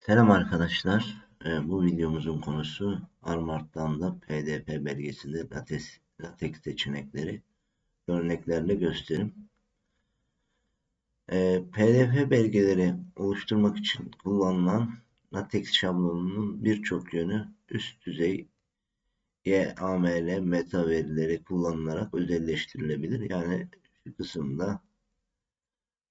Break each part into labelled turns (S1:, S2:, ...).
S1: Selam arkadaşlar. Bu videomuzun konusu Armart'tan da PDF belgesinde LaTeX seçenekleri örneklerle gösterim. PDF belgeleri oluşturmak için kullanılan LaTeX şablonunun birçok yönü üst düzey YAML meta verileri kullanılarak özelleştirilebilir. Yani şu kısımda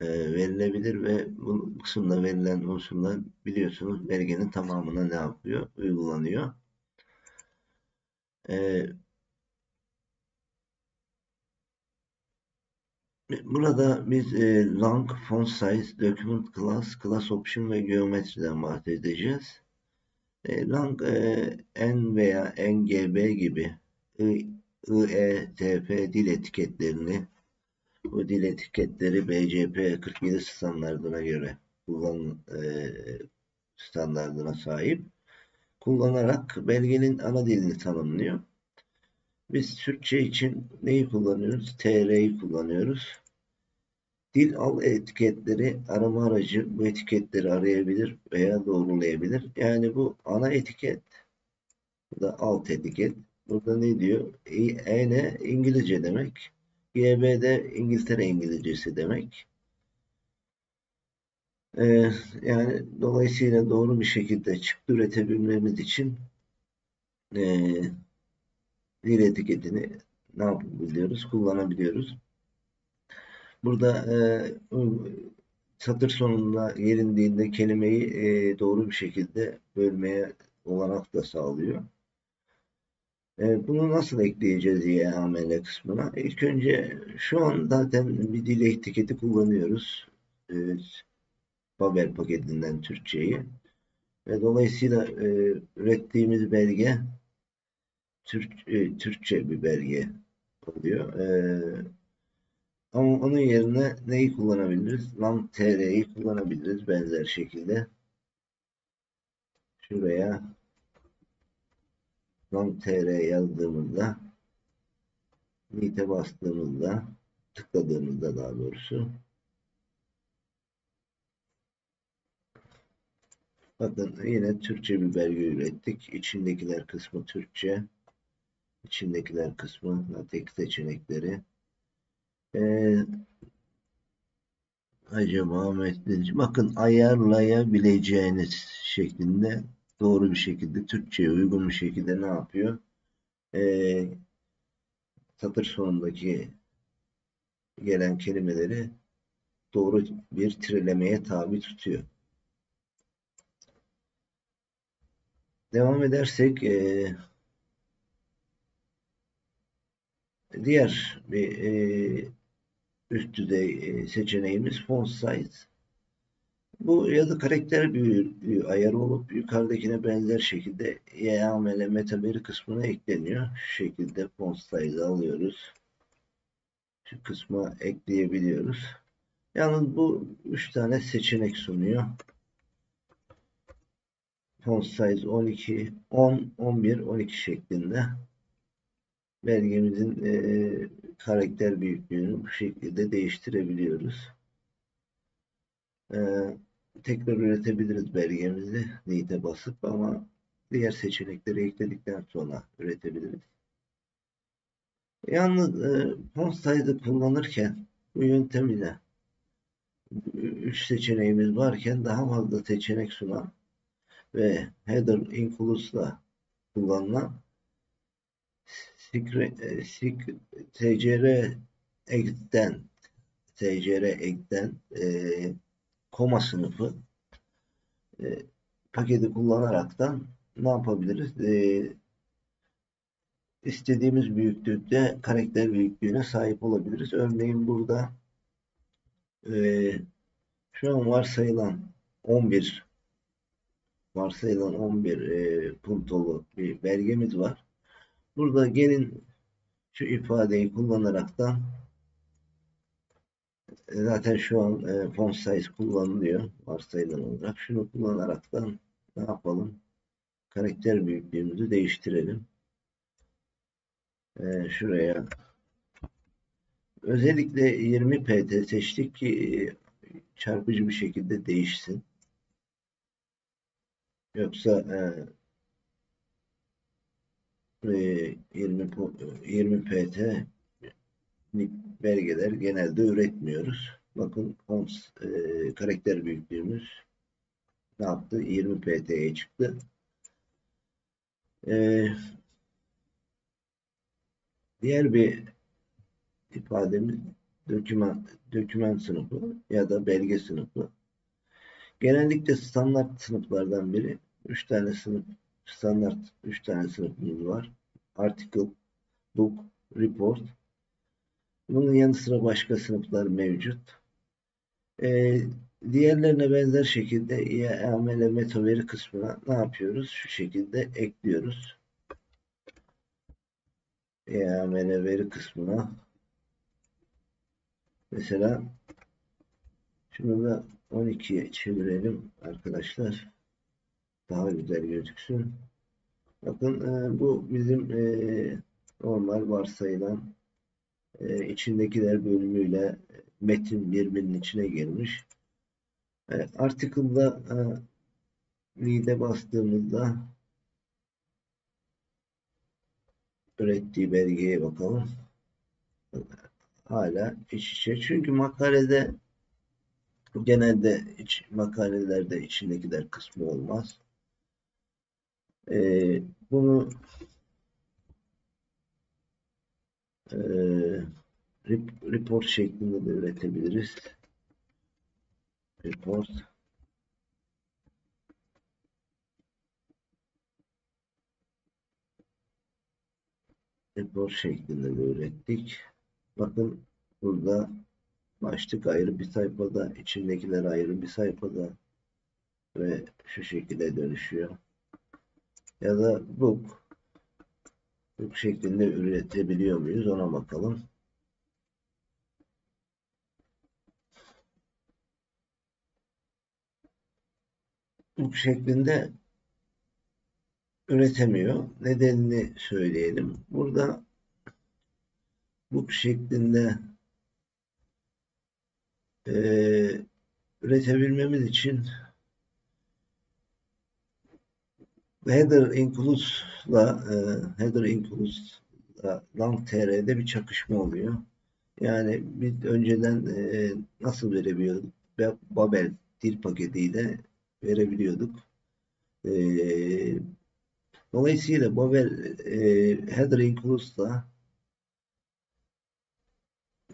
S1: verilebilir ve bu kısımda verilen unsurlar biliyorsunuz belgenin tamamına ne yapıyor? Uygulanıyor. E, Burada biz long, font size, document class, class option ve geometriden bahsedeceğiz. Long, N veya NGB gibi IETF dil etiketlerini, bu dil etiketleri BCP 47 standardına göre standardına sahip kullanarak belgenin ana dilini tanımlıyor. Biz Türkçe için neyi kullanıyoruz? TR'yi kullanıyoruz. Dil al etiketleri arama aracı bu etiketleri arayabilir veya doğrulayabilir. Yani bu ana etiket, bu da alt etiket. Burada ne diyor? EN İngilizce demek. GB'de İngiltere İngilizcesi demek. Yani dolayısıyla doğru bir şekilde çıktı üretebilmemiz için dil etiketini ne yapabiliyoruz? Kullanabiliyoruz. Burada satır sonunda gelindiğinde kelimeyi doğru bir şekilde bölmeye olanak da sağlıyor. Bunu nasıl ekleyeceğiz YAML kısmına? İlk önce şu an zaten bir dil etiketi kullanıyoruz. E, Babel paketinden Türkçeyi. Ve dolayısıyla ürettiğimiz belge Türkçe bir belge oluyor. Ama onun yerine neyi kullanabiliriz? LangTR'yi kullanabiliriz benzer şekilde. Şuraya LangTR yazdığımızda Meet'e bastığımızda tıkladığımızda daha doğrusu bakın yine Türkçe bir belge ürettik. İçindekiler kısmı Türkçe. İçindekiler kısmı LaTeX seçenekleri. Ee, acaba metnedici bakın ayarlayabileceğiniz şeklinde doğru bir şekilde Türkçe'ye uygun bir şekilde ne yapıyor? Ee, satır sonundaki gelen kelimeleri doğru bir tirelemeye tabi tutuyor. Devam edersek diğer bir üst düzey seçeneğimiz font size. Bu yazı karakter büyüklüğü ayarı olup yukarıdakine benzer şekilde YAML metaveri kısmına ekleniyor. Şu şekilde font size'ı alıyoruz. Şu kısma ekleyebiliyoruz. Yalnız bu 3 tane seçenek sunuyor. Font size 12, 10, 11, 12 şeklinde. Belgemizin karakter büyüklüğünü bu şekilde değiştirebiliyoruz. Tekrar üretebiliriz belgemizi Need'e basıp ama diğer seçenekleri ekledikten sonra üretebiliriz. Yalnız font size'ı kullanırken bu yöntem ile 3 seçeneğimiz varken daha fazla seçenek sunan ve header includes'la kullanılan TCR Extend koma sınıfı paketi kullanaraktan ne yapabiliriz? İstediğimiz büyüklükte karakter büyüklüğüne sahip olabiliriz. Örneğin burada şu an varsayılan 11 puntolu bir belgemiz var. Burada gelin şu ifadeyi kullanaraktan zaten şu an font size kullanılıyor varsayılan olarak. Şunu kullanaraktan ne yapalım? Karakter büyüklüğümüzü değiştirelim. Şuraya özellikle 20 pt seçtik ki çarpıcı bir şekilde değişsin. Yoksa 20 pt belgeler genelde üretmiyoruz. Bakın karakter büyüklüğümüz ne yaptı? 20 pt'ye çıktı. E, Diğer bir ifademiz doküman sınıfı ya da belge sınıfı. Genellikle standart sınıflardan biri. 3 tane standart 3 tane sınıfımız var. Article, book, report. Bunun yanı sıra başka sınıflar mevcut. Ee, Diğerlerine benzer şekilde YAML metaveri kısmına ne yapıyoruz? Şu şekilde ekliyoruz. YAML veri kısmına mesela şunu da 12'ye çevirelim arkadaşlar. Daha güzel gözüksün. Bakın bu bizim normal varsayılan içindekiler bölümüyle metin birbirinin içine girmiş. Article'da read'e bastığımızda ürettiği belgeye bakalım. Hala iç içe. Çünkü makalede genelde makalelerde içindekiler kısmı olmaz. Bunu report şeklinde de üretebiliriz. Report şeklinde de ürettik. Bakın burada başlık ayrı bir sayfada, içindekiler ayrı bir sayfada ve şu şekilde dönüşüyor. Ya da book şeklinde üretebiliyor muyuz ona bakalım. Book şeklinde üretemiyor. Nedenini söyleyelim. Burada book şeklinde üretebilmemiz için header includes'la lang.tr'de bir çakışma oluyor. Yani biz önceden nasıl verebiliyorduk? Babel dil paketiyle verebiliyorduk. E, Dolayısıyla Babel header includes'la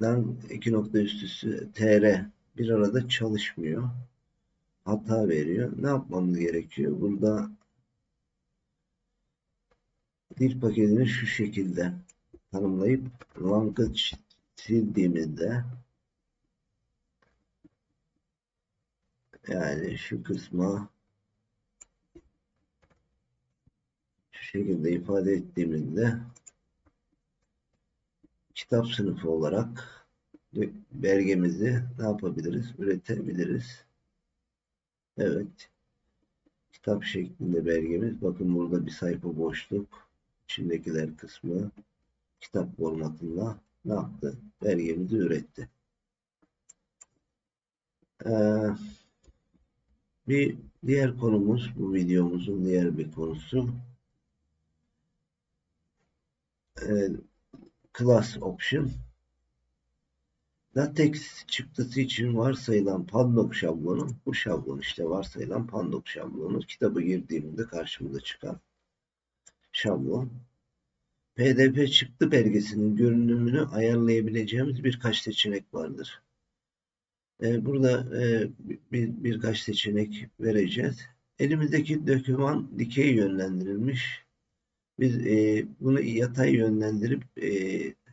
S1: lang 2 nokta üstü tr bir arada çalışmıyor. Hata veriyor. Ne yapmamız gerekiyor? Burada dil paketini şu şekilde tanımlayıp lang'ı sildiğimizde yani şu kısma şu şekilde ifade ettiğimizde kitap sınıfı olarak belgemizi ne yapabiliriz? Üretebiliriz. Evet. Kitap şeklinde belgemiz. Bakın burada bir sayfa boşluk. İçindekiler kısmı kitap formatında ne yaptı? Belgemizi üretti. Bir diğer konumuz, bu videomuzun diğer bir konusu class option. LaTeX çıktısı için varsayılan Padlock şablonu, bu şablon işte varsayılan Padlock şablonu. Kitabı girdiğimde karşımıza çıkan şablon. PDF çıktı belgesinin görünümünü ayarlayabileceğimiz birkaç seçenek vardır. Burada birkaç seçenek vereceğiz. Elimizdeki doküman dikey yönlendirilmiş. Biz bunu yatay yönlendirip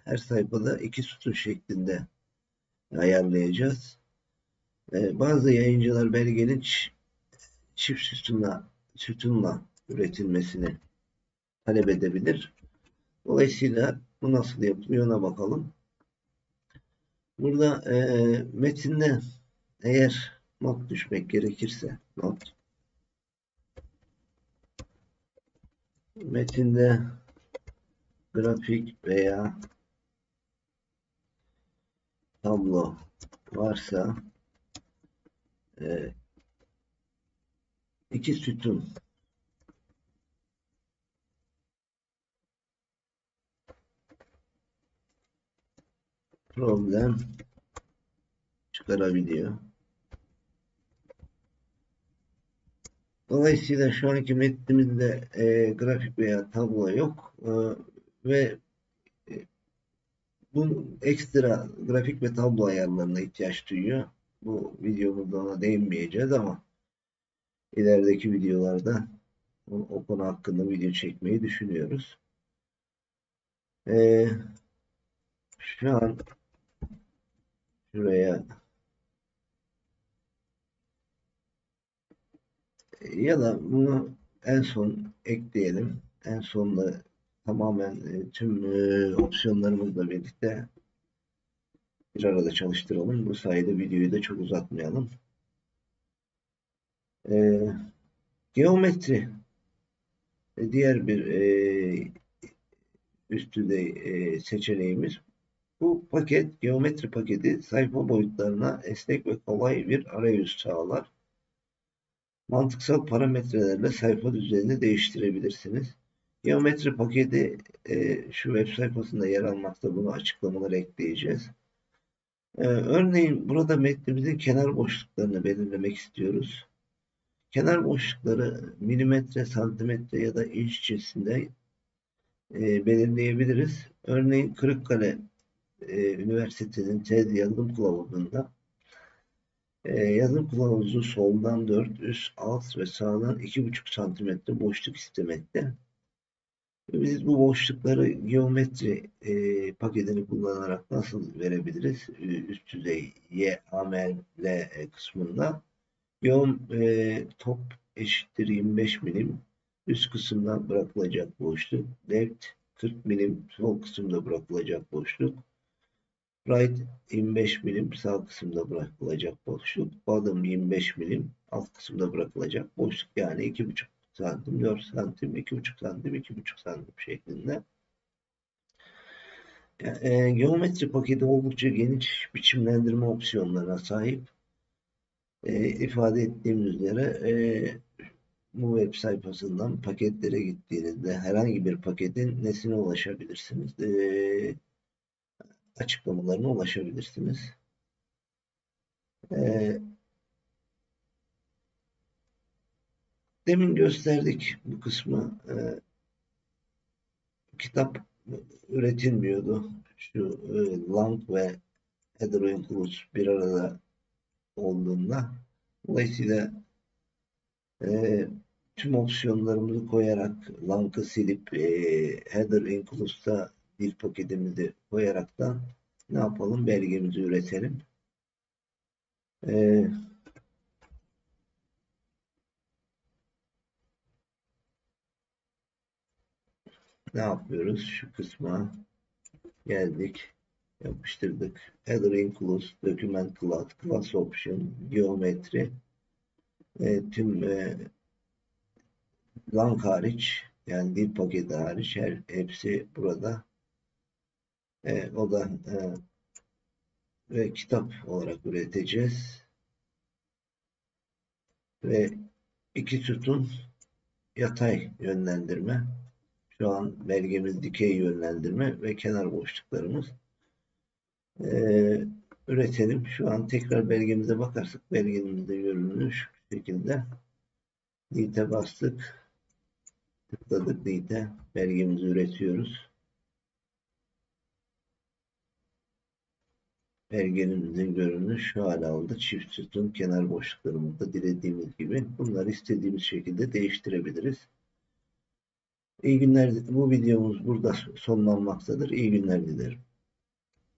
S1: her sayfada 2 sütun şeklinde ayarlayacağız. Bazı yayıncılar belgenin çift sütunla üretilmesini talep edebilir. Dolayısıyla bu nasıl yapılıyor ona bakalım. Burada metinde eğer not düşmek gerekirse metinde grafik veya tablo varsa iki sütun problem çıkarabiliyor. Dolayısıyla şu anki metnimizde grafik veya tablo yok ve bu ekstra grafik ve tablo ayarlarına ihtiyaç duyuyor. Bu videomuzda ona değinmeyeceğiz ama ilerideki videolarda o konu hakkında video çekmeyi düşünüyoruz. Şu an şuraya ya da bunu en son ekleyelim. En sonda tamamen tüm opsiyonlarımızla birlikte bir arada çalıştıralım. Bu sayede videoyu da çok uzatmayalım. Geometri diğer bir üst düzey seçeneğimiz. Bu paket, geometri paketi sayfa boyutlarına esnek ve kolay bir arayüz sağlar. Mantıksal parametrelerle sayfa düzenini değiştirebilirsiniz. Geometri paketi şu web sayfasında yer almakta, bunu açıklamalara ekleyeceğiz. Örneğin burada metnimizin kenar boşluklarını belirlemek istiyoruz. Kenar boşlukları milimetre, santimetre ya da inç cinsinde belirleyebiliriz. Örneğin Kırıkkale Üniversitesi'nin tez yazılım kılavuzunda yazım kılavuzu soldan 4, üst, alt ve sağdan 2,5 santimetre boşluk istemekte. Biz bu boşlukları geometri paketini kullanarak nasıl verebiliriz? Üst düzey YAML kısmında. Top eşittir 25 milim. Üst kısımdan bırakılacak boşluk. Left 40 milim sol kısımda bırakılacak boşluk. Right 25 milim sağ kısımda bırakılacak boşluk. Bottom 25 milim alt kısımda bırakılacak boşluk. Yani 2,5 santim, 4 santim, 2,5 santim, 2,5 santim şeklinde. Geometri paketi oldukça geniş biçimlendirme opsiyonlarına sahip. İfade ettiğim üzere bu web sayfasından paketlere gittiğinizde herhangi bir paketin nesine ulaşabilirsiniz? Açıklamalarına ulaşabilirsiniz. Demin gösterdik bu kısmı. Kitap üretilmiyordu. Şu lang ve header includes bir arada olduğunda. Dolayısıyla tüm opsiyonlarımızı koyarak lang'ı silip header includes'ta bir paketimizi koyaraktan ne yapalım? Belgemizi üretelim. Ne yapıyoruz? Şu kısma geldik. Yapıştırdık. Header includes, document class, class option, geometri, tüm lang hariç, yani dil paketi hariç hepsi burada. O da ve kitap olarak üreteceğiz. Ve iki sütun yatay yönlendirme. Şu an belgemiz dikey yönlendirme ve kenar boşluklarımız. Üretelim. Şu an tekrar belgemize bakarsak belgemizde görünüyor şu şekilde. Delete bastık. Tıkladık delete. Belgemizi üretiyoruz. Belgemizin görünümü şu hale aldı. Çift sütun kenar boşluklarımızda dilediğimiz gibi. Bunları istediğimiz şekilde değiştirebiliriz. İyi günler. Bu videomuz burada sonlanmaktadır. İyi günler dilerim.